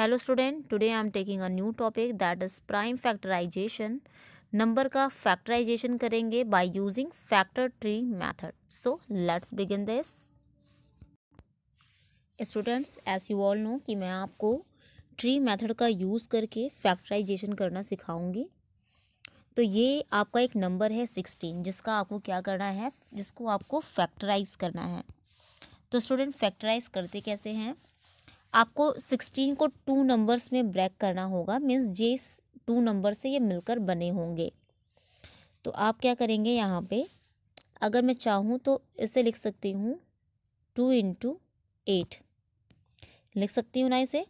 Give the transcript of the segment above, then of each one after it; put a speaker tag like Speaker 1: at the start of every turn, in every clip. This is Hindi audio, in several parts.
Speaker 1: Hello student, today I am taking a new topic that is prime factorisation. Number का फैक्टराइजेशन करेंगे by using factor tree method. So let's begin this. Students, as you all know कि मैं आपको ट्री मेथड का यूज़ करके फैक्टराइजेशन करना सिखाऊंगी। तो ये आपका एक नंबर है 16, जिसका आपको क्या करना है, जिसको आपको फैक्टराइज करना है। तो स्टूडेंट, फैक्टराइज करते कैसे हैं? आपको 16 को 2 नंबर्स में ब्रेक करना होगा। मीन्स जिस 2 नंबर से ये मिलकर बने होंगे। तो आप क्या करेंगे, यहाँ पे अगर मैं चाहूँ तो इसे लिख सकती हूँ 2 इंटू 8 लिख सकती हूँ ना, इसे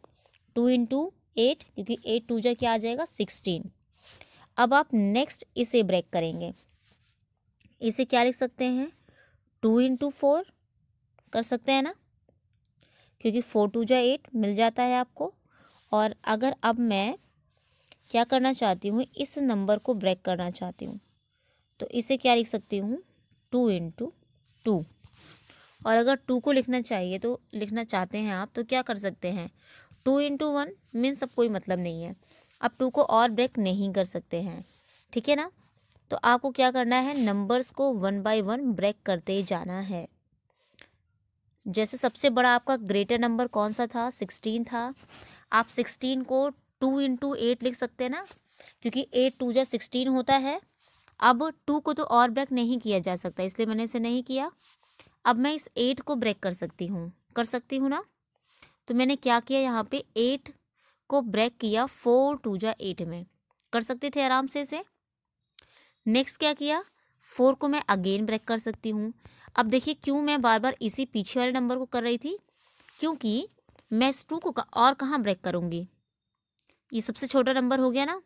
Speaker 1: 2 इंटू 8, क्योंकि 8 टू जा क्या आ जाएगा 16। अब आप नेक्स्ट इसे ब्रेक करेंगे। इसे क्या लिख सकते हैं, 2 इंटू 4 कर सकते हैं ना, क्योंकि 4 टू जा 8 मिल जाता है आपको। और अगर अब मैं क्या करना चाहती हूँ, इस नंबर को ब्रेक करना चाहती हूँ, तो इसे क्या लिख सकती हूँ, 2 इंटू 2। और अगर 2 को लिखना चाहिए तो लिखना चाहते हैं आप, तो क्या कर सकते हैं, 2 इंटू 1 मीन्स अब कोई मतलब नहीं है। अब 2 को और ब्रेक नहीं कर सकते हैं, ठीक है ना। तो आपको क्या करना है, नंबर्स को 1 बाय 1 ब्रेक करते जाना है। जैसे सबसे बड़ा आपका ग्रेटर नंबर कौन सा था, 16 था। आप 16 को 2 इंटू 8 लिख सकते हैं ना, क्योंकि 8 टू जा 16 होता है। अब 2 को तो और ब्रेक नहीं किया जा सकता, इसलिए मैंने इसे नहीं किया। अब मैं इस 8 को ब्रेक कर सकती हूँ ना। तो मैंने क्या किया, यहाँ पे 8 को ब्रेक किया 4 टू जा 8 में, कर सकते थे आराम से इसे। नेक्स्ट क्या किया, 4 को मैं अगेन ब्रेक कर सकती हूँ। अब देखिए क्यों मैं बार बार इसी पीछे वाले नंबर को कर रही थी, क्योंकि मैं इस 2 को और कहाँ ब्रेक करूँगी, ये सबसे छोटा नंबर हो गया ना।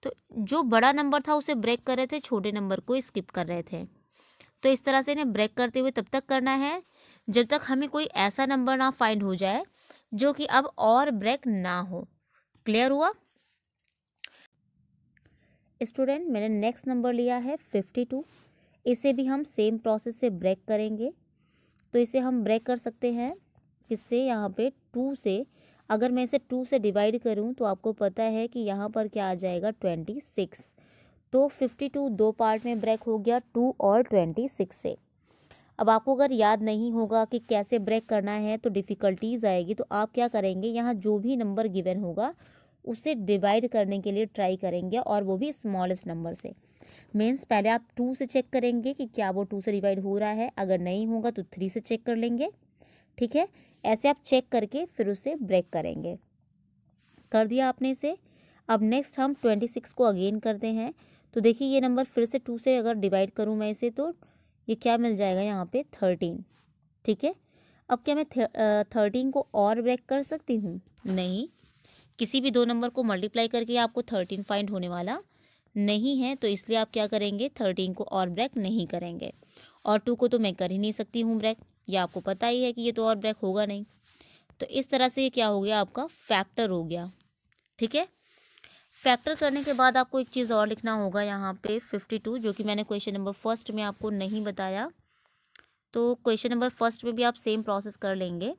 Speaker 1: तो जो बड़ा नंबर था उसे ब्रेक कर रहे थे, छोटे नंबर को स्किप कर रहे थे। तो इस तरह से इन्हें ब्रेक करते हुए तब तक करना है जब तक हमें कोई ऐसा नंबर ना फाइंड हो जाए जो कि अब और ब्रेक ना हो। क्लियर हुआ स्टूडेंट? मैंने नेक्स्ट नंबर लिया है 52। इसे भी हम सेम प्रोसेस से ब्रेक करेंगे। तो इसे हम ब्रेक कर सकते हैं किससे, यहाँ पे 2 से। अगर मैं इसे 2 से डिवाइड करूँ तो आपको पता है कि यहाँ पर क्या आ जाएगा, 26। तो 52 दो पार्ट में ब्रेक हो गया, 2 और 26 से। अब आपको अगर याद नहीं होगा कि कैसे ब्रेक करना है तो डिफ़िकल्टीज आएगी। तो आप क्या करेंगे, यहाँ जो भी नंबर गिवन होगा उसे डिवाइड करने के लिए ट्राई करेंगे, और वो भी स्मॉलेस्ट नंबर से। मीन्स पहले आप 2 से चेक करेंगे कि क्या वो 2 से डिवाइड हो रहा है। अगर नहीं होगा तो 3 से चेक कर लेंगे, ठीक है। ऐसे आप चेक करके फिर उसे ब्रेक करेंगे। कर दिया आपने इसे। अब नेक्स्ट हम 26 को अगेन करते हैं। तो देखिए ये नंबर फिर से 2 से अगर डिवाइड करूँ मैं इसे, तो ये क्या मिल जाएगा, यहाँ पे 13, ठीक है। अब क्या मैं 13 को और ब्रेक कर सकती हूँ? नहीं, किसी भी दो नंबर को मल्टीप्लाई करके आपको 13 फाइंड होने वाला नहीं है। तो इसलिए आप क्या करेंगे, 13 को और ब्रेक नहीं करेंगे। और 2 को तो मैं कर ही नहीं सकती हूँ ब्रेक, ये आपको पता ही है कि ये तो और ब्रेक होगा नहीं। तो इस तरह से ये क्या हो गया, आपका फैक्टर हो गया, ठीक है। फैक्टर करने के बाद आपको एक चीज़ और लिखना होगा यहाँ पे 52, जो कि मैंने क्वेश्चन नंबर फर्स्ट में आपको नहीं बताया। तो क्वेश्चन नंबर फर्स्ट में भी आप सेम प्रोसेस कर लेंगे।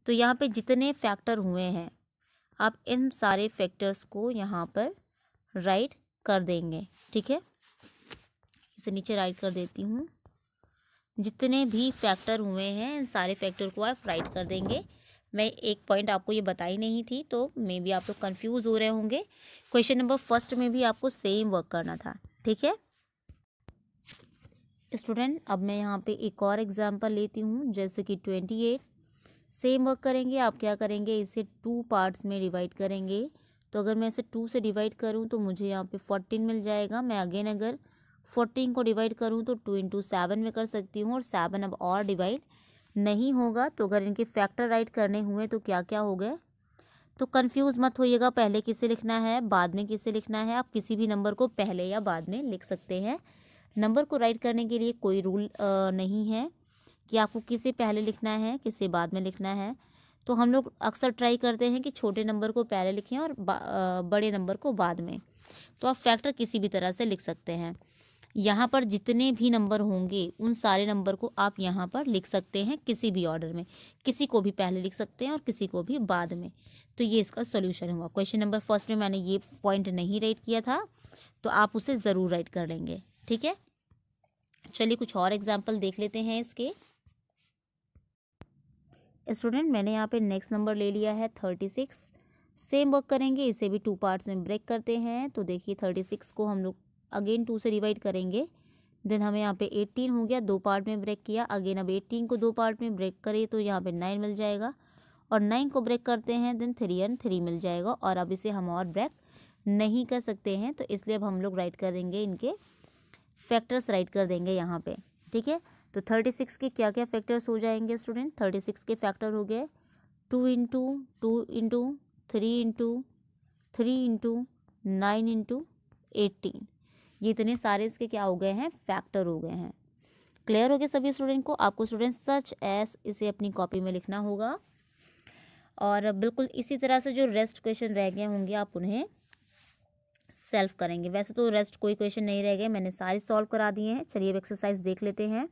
Speaker 1: तो यहाँ पे जितने फैक्टर हुए हैं आप इन सारे फैक्टर्स को यहाँ पर राइट कर देंगे, ठीक है। इसे नीचे राइट कर देती हूँ। जितने भी फैक्टर हुए हैं इन सारे फैक्टर को आप राइट कर देंगे। मैं एक पॉइंट आपको ये बताई नहीं थी, तो मे बी आप लोग कंफ्यूज हो रहे होंगे। क्वेश्चन नंबर फर्स्ट में भी आपको सेम वर्क करना था, ठीक है स्टूडेंट। अब मैं यहाँ पे एक और एग्जांपल लेती हूँ, जैसे कि 28। सेम वर्क करेंगे। आप क्या करेंगे, इसे 2 पार्ट्स में डिवाइड करेंगे। तो अगर मैं इसे 2 से डिवाइड करूँ तो मुझे यहाँ पे 14 मिल जाएगा। मैं अगेन अगर 14 को डिवाइड करूँ तो 2 इंटू 7 में कर सकती हूँ, और 7 अब और डिवाइड नहीं होगा। तो अगर इनके फैक्टर राइट करने हुए तो क्या क्या हो गए। तो कंफ्यूज मत होइएगा, पहले किसे लिखना है बाद में किसे लिखना है। आप किसी भी नंबर को पहले या बाद में लिख सकते हैं। नंबर को राइट करने के लिए कोई रूल नहीं है कि आपको किसे पहले लिखना है किसे बाद में लिखना है। तो हम लोग अक्सर ट्राई करते हैं कि छोटे नंबर को पहले लिखें और बड़े नंबर को बाद में। तो आप फैक्टर किसी भी तरह से लिख सकते हैं। यहाँ पर जितने भी नंबर होंगे उन सारे नंबर को आप यहाँ पर लिख सकते हैं किसी भी ऑर्डर में, किसी को भी पहले लिख सकते हैं और किसी को भी बाद में। तो ये इसका सॉल्यूशन हुआ। क्वेश्चन नंबर फर्स्ट में मैंने ये पॉइंट नहीं राइट किया था, तो आप उसे ज़रूर राइट कर लेंगे। ठीक है, चलिए कुछ और एग्जाम्पल देख लेते हैं इसके। स्टूडेंट, मैंने यहाँ पे नेक्स्ट नंबर ले लिया है 36। सेम वर्क करेंगे, इसे भी 2 पार्ट्स में ब्रेक करते हैं। तो देखिए 36 को हम लोग अगेन 2 से डिवाइड करेंगे। देन हमें यहाँ पे 18 हो गया, 2 पार्ट में ब्रेक किया। अगेन अब 18 को 2 पार्ट में ब्रेक करें तो यहाँ पे 9 मिल जाएगा, और 9 को ब्रेक करते हैं देन 3 और 3 मिल जाएगा। और अब इसे हम और ब्रेक नहीं कर सकते हैं, तो इसलिए अब हम लोग राइट कर देंगे, इनके फैक्टर्स राइट कर देंगे यहाँ पे। ठीक है, तो 36 के क्या क्या फैक्टर्स हो जाएंगे स्टूडेंट? 36 के फैक्टर हो गए 2 into 2 into 3 into 3 into 9 into 18। ये इतने सारे इसके क्या हो गए हैं? फैक्टर हो गए हैं। क्लियर हो गया सभी स्टूडेंट को? आपको स्टूडेंट सच एस इसे अपनी कॉपी में लिखना होगा, और बिल्कुल इसी तरह से जो रेस्ट क्वेश्चन रह गए होंगे आप उन्हें सेल्फ करेंगे। वैसे तो रेस्ट कोई क्वेश्चन नहीं रह गए, मैंने सारे सॉल्व करा दिए हैं। चलिए अब एक्सरसाइज देख लेते हैं।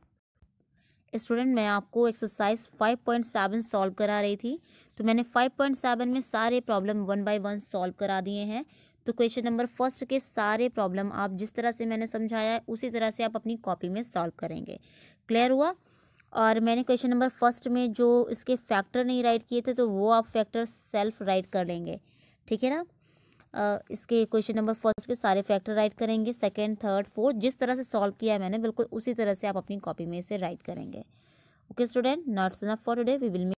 Speaker 1: स्टूडेंट, मैं आपको एक्सरसाइज 5.7 सॉल्व करा रही थी, तो मैंने 5.7 में सारे प्रॉब्लम 1 बाय 1 सॉल्व करा दिए हैं। तो क्वेश्चन नंबर फर्स्ट के सारे प्रॉब्लम आप जिस तरह से मैंने समझाया है उसी तरह से आप अपनी कॉपी में सॉल्व करेंगे। क्लियर हुआ? और मैंने क्वेश्चन नंबर फर्स्ट में जो इसके फैक्टर नहीं राइट किए थे, तो वो आप फैक्टर सेल्फ राइट कर लेंगे। ठीक है ना? इसके क्वेश्चन नंबर फर्स्ट के सारे फैक्टर राइट करेंगे। सेकंड, थर्ड, फोर्थ जिस तरह से सॉल्व किया है मैंने, बिल्कुल उसी तरह से आप अपनी कॉपी में इसे राइट करेंगे। Okay student, notes enough for today, we will